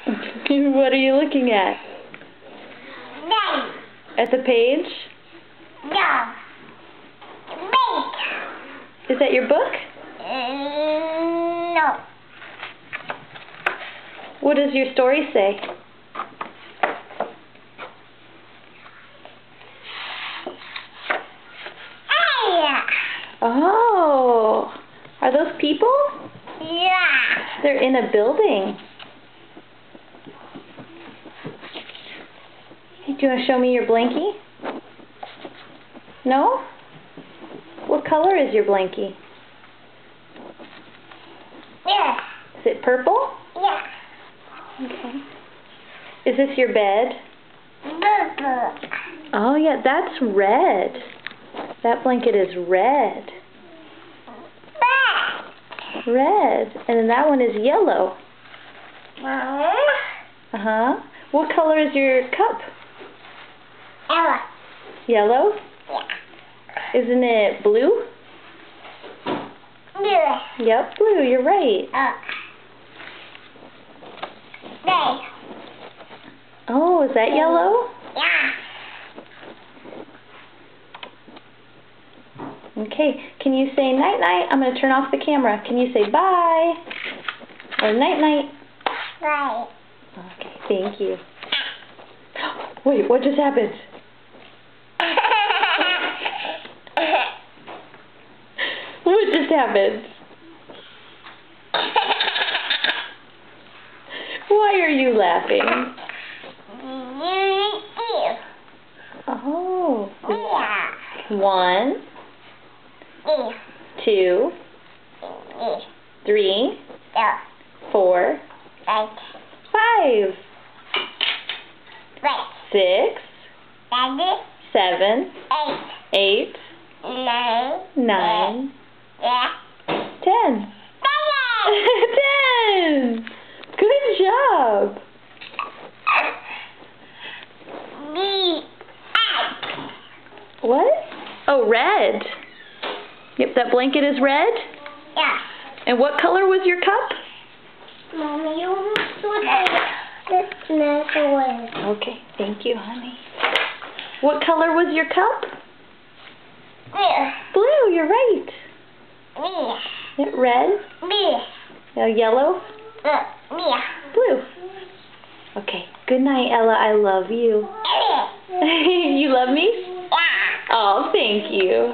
What are you looking at? No. At the page? No. Wait. Is that your book? No. What does your story say? Hey. Oh, are those people? Yeah. They're in a building. Hey, do you want to show me your blankie? No? What color is your blankie? Yeah. Is it purple? Yeah. Okay. Is this your bed? Boo-boo. Oh yeah, that's red. That blanket is red. Bad. Red. And then that one is yellow. Mama. Uh-huh. What color is your cup? Ella. Yellow? Yeah. Isn't it blue? Yeah. Yep, blue. You're right. Day. Oh, is that yellow? Yeah. Okay. Can you say night-night? I'm going to turn off the camera. Can you say bye? Or night-night? Right. Okay, thank you. Wait, what just happened? What just happened? Why are you laughing? Oh. Yeah. 1, Yeah. 2, Yeah. 3, Yeah. 4, Right. 5, Right. 6, Daddy. 7, 8. 8, 9. 9, Yeah. 10. 10! Good job! What? Oh, red. Yep, that blanket is red. Yeah. And what color was your cup? Mommy, you this next one. Okay, thank you, honey. What color was your cup? Yeah. Blue, you're right. Yeah. Yep, red. Yeah. Yellow. Yeah. Blue. Okay, good night, Ella. I love you. Yeah. You love me? Yeah. Oh, thank you.